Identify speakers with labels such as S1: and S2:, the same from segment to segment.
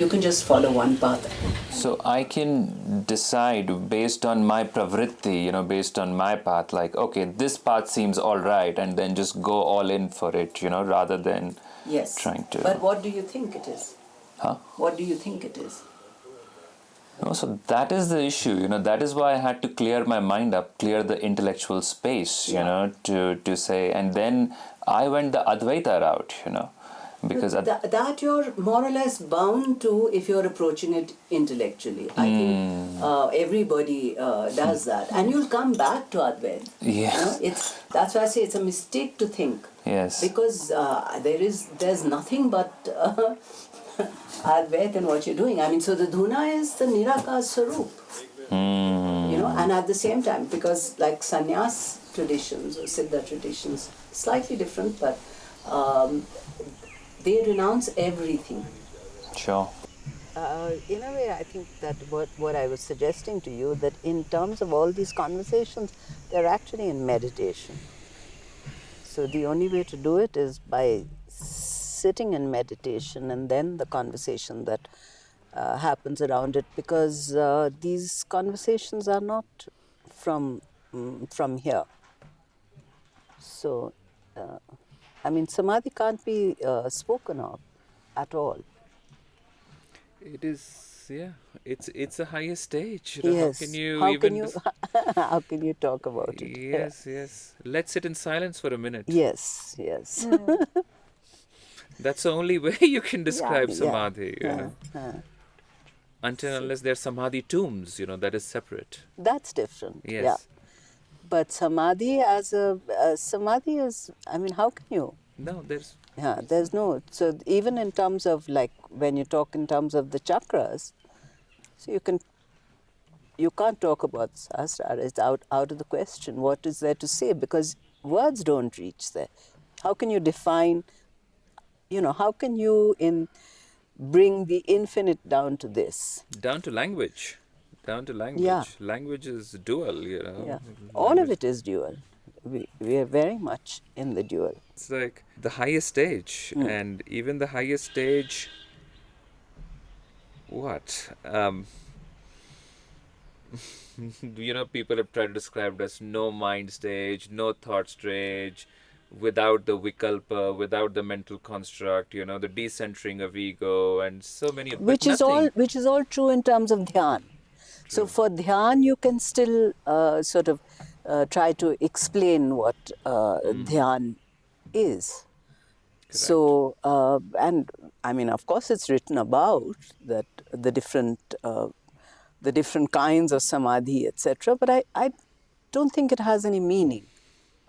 S1: You can just follow one path.
S2: So I can decide based on my pravritti, based on my path, like, okay, this path seems all right, and then just go all in for it, rather than
S1: Yes.
S2: trying to.
S1: But what do you think it is?
S2: Huh?
S1: What do you think it is?
S2: No, so that is the issue, that is why I had to clear my mind up, clear the intellectual space, to say, and then I went the Advaita route, because
S1: that you're more or less bound to if you're approaching it intellectually. I think everybody does that, and you'll come back to Advaita.
S2: Yes.
S1: That's why I say it's a mistake to think.
S2: Yes.
S1: Because there's nothing but Advaita in what you're doing. I mean, so the dhuna is the Nirakar Swarup. And at the same time, because like sannyas traditions or siddha traditions, slightly different, but they renounce everything.
S2: Sure.
S1: In a way, I think that what I was suggesting to you, that in terms of all these conversations, they're actually in meditation. So the only way to do it is by sitting in meditation, and then the conversation that happens around it, because these conversations are not from here. So, samadhi can't be spoken of at all.
S3: It is, it's a higher stage.
S1: Yes. How can you talk about it?
S3: Yes. Let's sit in silence for a minute.
S1: Yes.
S3: That's the only way you can describe samadhi, Until unless they're samadhi tombs, that is separate.
S1: That's different.
S3: Yes.
S1: Yeah. But samadhi samadhi is, how can you?
S3: No, there's
S1: no. So even in terms of, like, when you talk in terms of the chakras, so you can't talk about sahasrara. It's out of the question. What is there to say? Because words don't reach there. How can you define? How can you bring the infinite down to this?
S3: Down to language.
S1: Yeah.
S3: Language is dual,
S1: Yeah. All of it is dual. We are very much in the dual.
S3: It's like the highest stage, and even the highest stage, what? People have tried to describe it as no mind stage, no thought stage, without the vikalpa, without the mental construct, the decentering of ego, and so many.
S1: Which is all true in terms of dhyan. True. So for dhyan, you can still try to explain what dhyan is.
S3: Correct.
S1: So, of course, it's written about that the different kinds of samadhi, etc. But I don't think it has any meaning.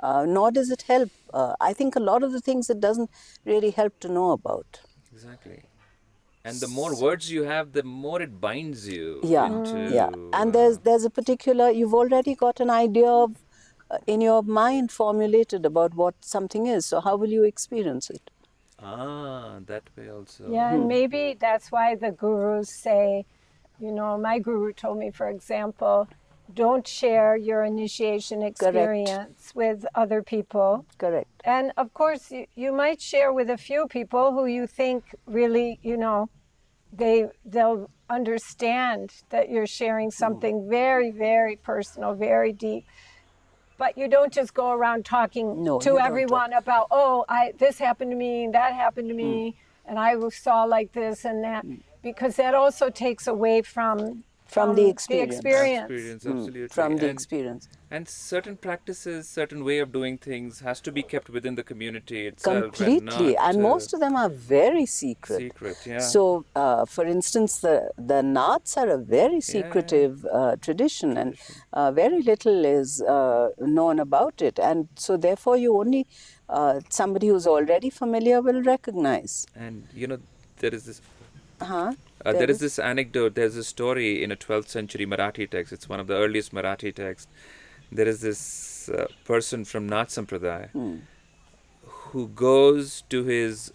S1: Nor does it help. I think a lot of the things it doesn't really help to know about.
S3: Exactly. And the more words you have, the more it binds you.
S1: Yeah. And there's a particular, you've already got an idea of, in your mind formulated about what something is. So how will you experience it?
S3: That way also.
S4: Yeah, and maybe that's why the gurus say, my guru told me, for example, don't share your initiation experience with other people.
S1: Correct.
S4: And of course, you might share with a few people who you think really, they'll understand that you're sharing something very, very personal, very deep. But you don't just go around talking to everyone about, this happened to me, that happened to me, and I saw like this and that, because that also takes away from
S1: the experience.
S3: Absolutely.
S1: From the experience.
S3: And certain practices, certain way of doing things has to be kept within the community itself.
S1: Completely. And most of them are very secret.
S3: Secret, yeah.
S1: So, for instance, the Naths are a very secretive tradition, and very little is known about it. And so, therefore, you only, somebody who's already familiar will recognize.
S3: And, there is this... there is this anecdote, there's a story in a 12th century Marathi text. It's one of the earliest Marathi texts. There is this person from Nath Sampradaya who goes to his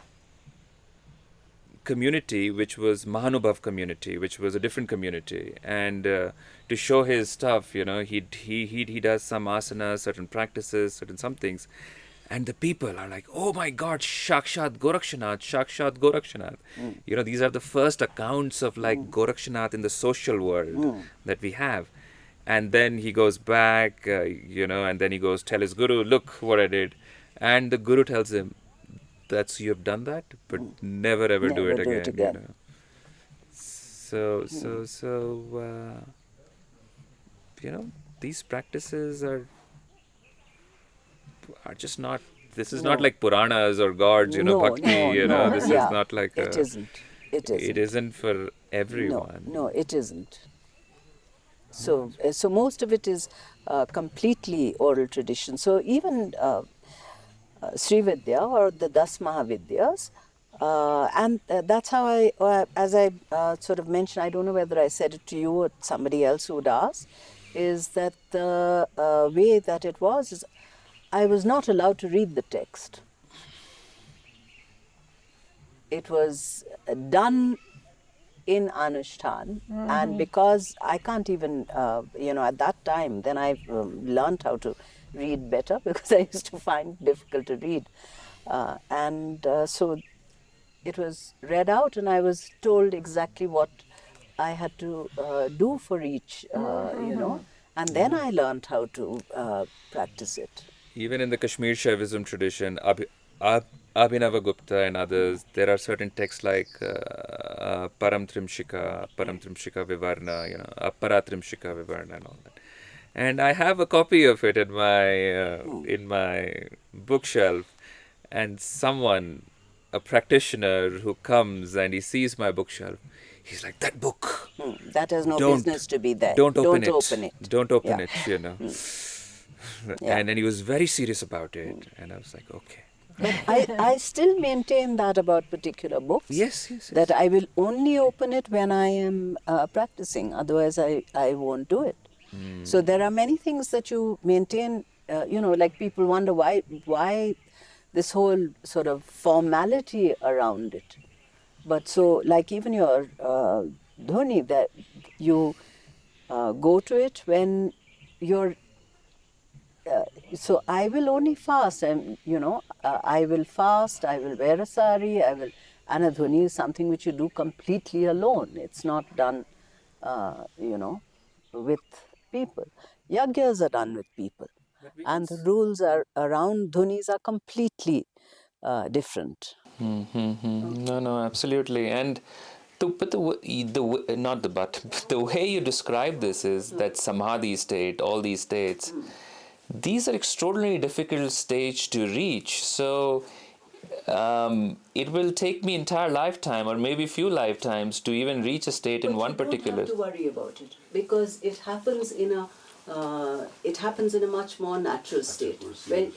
S3: community, which was Mahanubhav community, which was a different community. And to show his stuff, he does some asanas, certain practices, certain some things. And the people are like, oh my God, Shakshat Gorakshanath, Shakshat Gorakshanath. These are the first accounts of like Gorakshanath in the social world that we have. And then he goes back, and then he goes tell his guru, look what I did. And the guru tells him, you have done that, but never ever do it again. So, these practices are just not. This is not like Puranas or gods, bhakti. This is not like.
S1: It isn't.
S3: It isn't for everyone.
S1: No, it isn't. So most of it is completely oral tradition. So even Sri Vidya or the Das Mahavidyas, and that's how as I sort of mentioned, I don't know whether I said it to you or somebody else who would ask, is that the way that it was is I was not allowed to read the text. It was done in Anushtan, and because I can't even, at that time, then I learned how to read better because I used to find it difficult to read. So it was read out, and I was told exactly what I had to do for each, and then I learned how to practice it.
S3: Even in the Kashmir Shaivism tradition, Abhinava Gupta and others, there are certain texts like Param Trimshika Vivarna, Appara Trimshika Vivarna and all that. And I have a copy of it in my bookshelf, and someone, a practitioner who comes and he sees my bookshelf, he's like, that book.
S1: That has no business to be there.
S3: Don't open it.
S1: Don't open
S3: it, And then he was very serious about it. And I was like, okay.
S1: But I still maintain that about particular books.
S3: Yes.
S1: That I will only open it when I am practicing. Otherwise, I won't do it. So there are many things that you maintain, like people wonder why this whole sort of formality around it. But so, like even your dhoni, that you go to it when you're. So I will only fast, and I will fast. I will wear a sari. And a dhoni is something which you do completely alone. It's not done, with people. Yagyas are done with people, and the rules around dhunis are completely different.
S2: No, absolutely. And the way you describe this is that samadhi state, all these states, these are extraordinarily difficult states to reach. So it will take me entire lifetime, or maybe few lifetimes, to even reach a state in one particular.
S1: You don't have to worry about it because it happens in a much more natural state.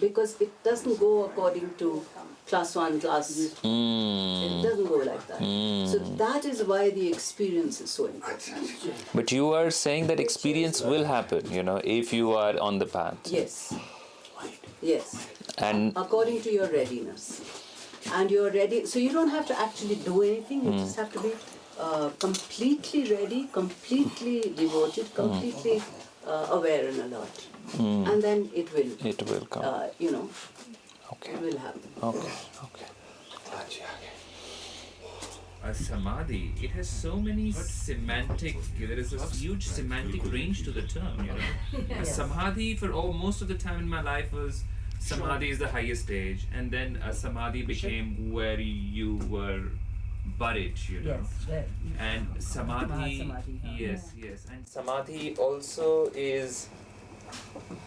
S1: Because it doesn't go according to class 1, class. It doesn't go like that. So that is why the experience is so important.
S2: But you are saying that experience will happen, if you are on the path.
S1: Yes.
S2: And
S1: according to your readiness. And you're ready. So you don't have to actually do anything. You just have to be completely ready, completely devoted, completely aware and alert. And then it will
S2: come.
S1: Okay. It will happen.
S2: Okay.
S3: A samadhi, it has so many semantic, there is this huge semantic range to the term, A samadhi for most of the time in my life was, samadhi is the highest stage, and then a samadhi became where you were buried, And samadhi, yes. And samadhi also is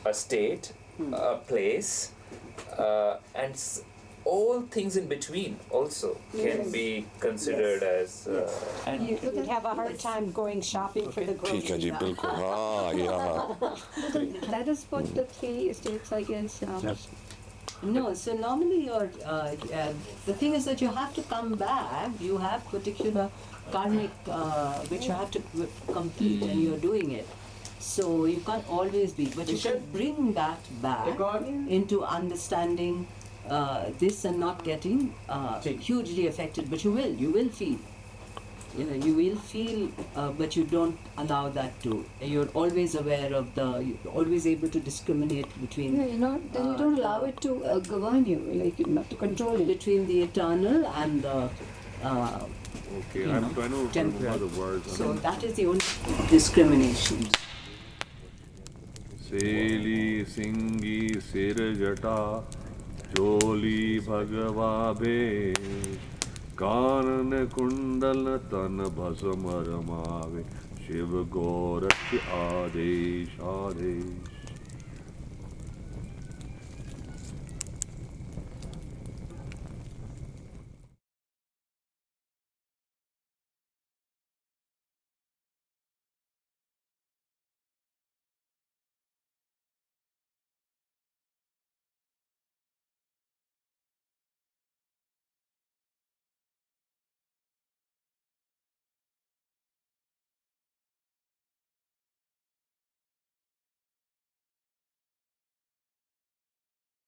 S3: a state, a place, and all things in between also can be considered as.
S4: And you'd have a hard time going shopping for the groceries.
S5: That is what the 3 states, I guess.
S1: No, so normally the thing is that you have to come back. You have particular karmic which you have to complete, and you're doing it. So you can't always be, but you should bring that back into understanding this and not getting hugely affected. But you will feel.
S6: You will feel, but you don't allow that to. You're always aware of you're always able to discriminate between.
S5: Yeah, then you don't allow it to govern you, like not to control it.
S6: Between the eternal and the
S7: Okay, I'm trying to
S6: temporal.
S7: remember the words.
S6: So that is the only discrimination.
S7: Seli Singi Sirjata Joli Bhagavabe Kanan Kundal Tan Bhasamar Mave Shiv Goraksh Adesh Adesh